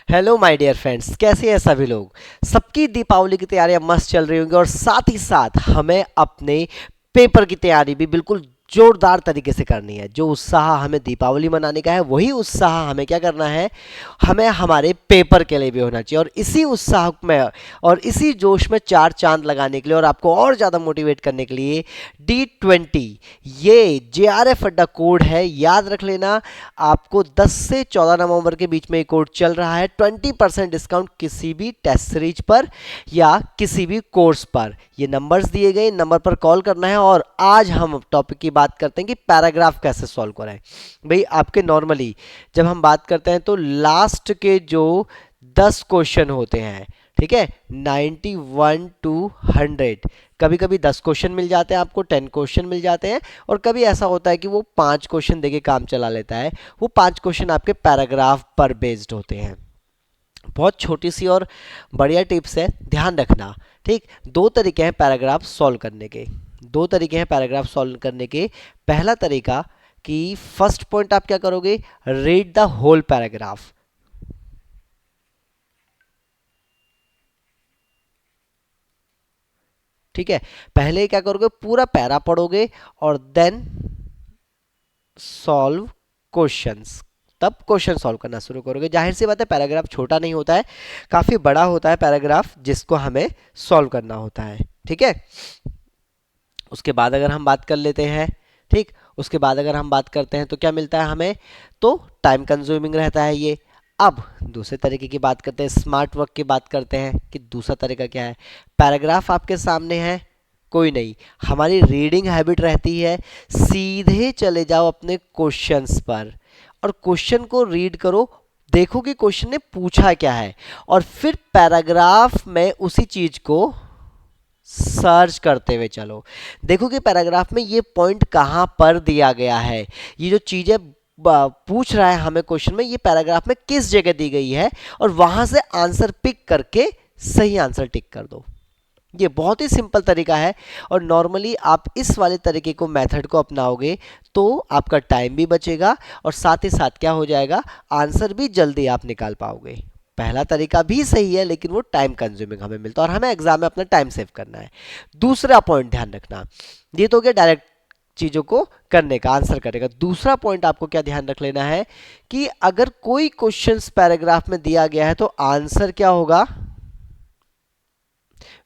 Hello my dear friends, कैसे हैं सभी लोग। सबकी दीपावली की तैयारियां मस्त चल रही होंगी और साथ ही साथ हमें अपने पेपर की तैयारी भी बिल्कुल जोरदार तरीके से करनी है। जो उत्साह हमें दीपावली मनाने का है वही उत्साह हमें क्या करना है, हमें हमारे पेपर के लिए भी होना चाहिए। और इसी उत्साह में और इसी जोश में चार चांद लगाने के लिए और आपको और ज़्यादा मोटिवेट करने के लिए D20 ये JRF अड्डा कोड है, याद रख लेना। आपको 10 से 14 नवंबर के बीच में ये कोड चल रहा है। 20% डिस्काउंट किसी भी टेस्ट सीरीज पर या किसी भी कोर्स पर। ये नंबर्स दिए गए, नंबर पर कॉल करना है। और आज हम टॉपिक की बात करते हैं कि पैराग्राफ कैसे सॉल्व करें। भाई आपके नॉर्मली जब हम बात करते हैं तो लास्ट के जो 10 क्वेश्चन होते हैं, ठीक है, 91 टू 100, कभी कभी 10 क्वेश्चन मिल जाते हैं, आपको 10 क्वेश्चन मिल जाते हैं। और कभी ऐसा होता है कि वो 5 क्वेश्चन देके काम चला लेता है। वो 5 क्वेश्चन आपके पैराग्राफ पर बेस्ड होते हैं। बहुत छोटी सी और बढ़िया टिप्स है, ध्यान रखना। ठीक, दो तरीके हैं पैराग्राफ सॉल्व करने के। दो तरीके हैं पैराग्राफ सॉल्व करने के। पहला तरीका कि फर्स्ट पॉइंट आप क्या करोगे, रीड द होल पैराग्राफ। ठीक है, पहले क्या करोगे, पूरा पैरा पढ़ोगे और देन सॉल्व क्वेश्चंस। तब क्वेश्चन सॉल्व करना शुरू करोगे। जाहिर सी बात है, पैराग्राफ छोटा नहीं होता है, काफी बड़ा होता है पैराग्राफ जिसको हमें सॉल्व करना होता है। ठीक है, उसके बाद अगर हम बात कर लेते हैं, ठीक, उसके बाद अगर हम बात करते हैं तो क्या मिलता है हमें, तो टाइम कंज्यूमिंग रहता है ये। अब दूसरे तरीके की बात करते हैं, स्मार्ट वर्क की बात करते हैं कि दूसरा तरीका क्या है। पैराग्राफ आपके सामने है, कोई नहीं, हमारी रीडिंग हैबिट रहती है, सीधे चले जाओ अपने क्वेश्चंस पर और क्वेश्चन को रीड करो। देखो कि क्वेश्चन ने पूछा क्या है और फिर पैराग्राफ में उसी चीज को सर्च करते हुए चलो। देखो कि पैराग्राफ में ये पॉइंट कहाँ पर दिया गया है, ये जो चीजें पूछ रहा है हमें क्वेश्चन में, ये पैराग्राफ में किस जगह दी गई है, और वहां से आंसर पिक करके सही आंसर टिक कर दो। ये बहुत ही सिंपल तरीका है और नॉर्मली आप इस वाले तरीके को, मेथड को अपनाओगे तो आपका टाइम भी बचेगा और साथ ही साथ क्या हो जाएगा, आंसर भी जल्दी आप निकाल पाओगे। पहला तरीका भी सही है लेकिन वो टाइम कंज्यूमिंग हमें मिलता है और हमें एग्जाम में अपना टाइम सेव करना है। दूसरा पॉइंट ध्यान रखना, ये तो हो गया डायरेक्ट चीजों को करने का, आंसर करेगा। दूसरा पॉइंट आपको क्या ध्यान रख लेना है कि अगर कोई क्वेश्चंस पैराग्राफ में दिया गया है तो आंसर क्या होगा,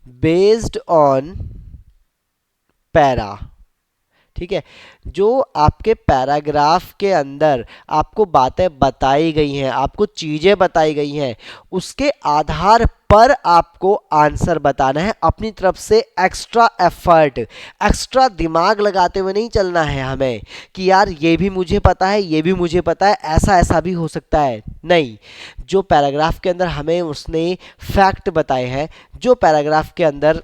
बेस्ड ऑन पैरा। ठीक है, जो आपके पैराग्राफ के अंदर आपको बातें बताई गई हैं, आपको चीजें बताई गई हैं, उसके आधार पर आपको आंसर बताना है। अपनी तरफ से एक्स्ट्रा एफर्ट, एक्स्ट्रा दिमाग लगाते हुए नहीं चलना है हमें कि यार ये भी मुझे पता है, ये भी मुझे पता है, ऐसा ऐसा भी हो सकता है। नहीं, जो पैराग्राफ के अंदर हमें उसने फैक्ट बताए हैं, जो पैराग्राफ के अंदर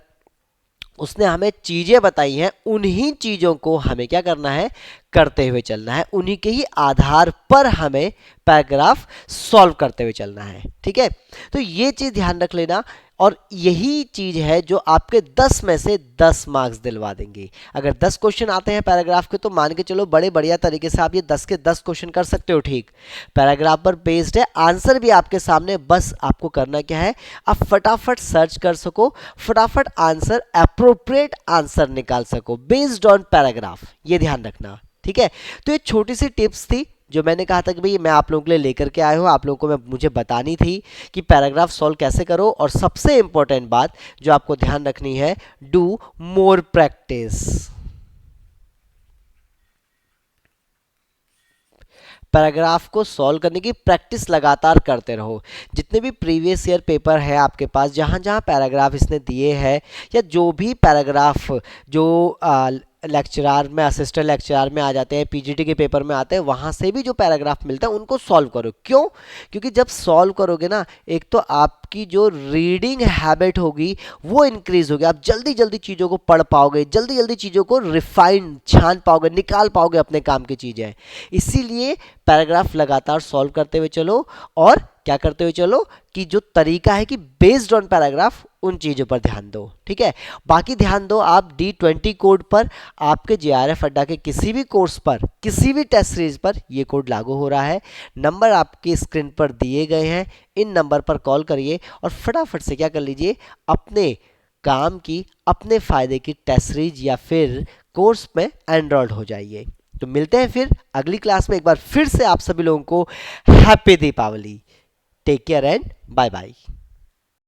उसने हमें चीजें बताई हैं, उन्हीं चीजों को हमें क्या करना है, करते हुए चलना है। उन्हीं के ही आधार पर हमें पैराग्राफ सॉल्व करते हुए चलना है। ठीक है, तो ये चीज ध्यान रख लेना और यही चीज है जो आपके 10 में से 10 मार्क्स दिलवा देंगे। अगर 10 क्वेश्चन आते हैं पैराग्राफ के तो मान के चलो बड़े बढ़िया तरीके से आप ये 10 के 10 क्वेश्चन कर सकते हो। ठीक, पैराग्राफ पर बेस्ड है, आंसर भी आपके सामने, बस आपको करना क्या है, आप फटाफट सर्च कर सको, फटाफट आंसर, अप्रोप्रिएट आंसर निकाल सको बेस्ड ऑन पैराग्राफ। ये ध्यान रखना। ठीक है, तो ये छोटी सी टिप्स थी जो मैंने कहा था कि भाई मैं आप लोगों के लिए लेकर के आया हूँ, आप लोगों को मुझे बतानी थी कि पैराग्राफ सॉल्व कैसे करो। और सबसे इंपॉर्टेंट बात जो आपको ध्यान रखनी है, डू मोर प्रैक्टिस। पैराग्राफ को सॉल्व करने की प्रैक्टिस लगातार करते रहो। जितने भी प्रीवियस ईयर पेपर है आपके पास, जहाँ जहाँ पैराग्राफ इसने दिए हैं या जो भी पैराग्राफ जो लेक्चरार में, असिस्टेंट लेक्चरार में आ जाते हैं, पीजीटी के पेपर में आते हैं, वहाँ से भी जो पैराग्राफ मिलता है उनको सॉल्व करो। क्यों? क्योंकि जब सॉल्व करोगे ना, एक तो आपकी जो रीडिंग हैबिट होगी वो इंक्रीज होगी, आप जल्दी जल्दी चीज़ों को पढ़ पाओगे, जल्दी जल्दी चीज़ों को रिफाइन छान पाओगे, निकाल पाओगे अपने काम की चीज़ें। इसीलिए पैराग्राफ लगातार सॉल्व करते हुए चलो और क्या करते हुए चलो कि जो तरीका है कि बेस्ड ऑन पैराग्राफ उन चीज़ों पर ध्यान दो। ठीक है, बाकी ध्यान दो आप D20 कोड पर, आपके JRF अड्डा के किसी भी कोर्स पर, किसी भी टेस्ट सीरीज पर ये कोड लागू हो रहा है। नंबर आपकी स्क्रीन पर दिए गए हैं, इन नंबर पर कॉल करिए और फटाफट से क्या कर लीजिए, अपने काम की, अपने फायदे की टेस्ट सीरीज या फिर कोर्स में एनरोल्ड हो जाइए। तो मिलते हैं फिर अगली क्लास में। एक बार फिर से आप सभी लोगों को happy Deepawali. Take care and bye bye.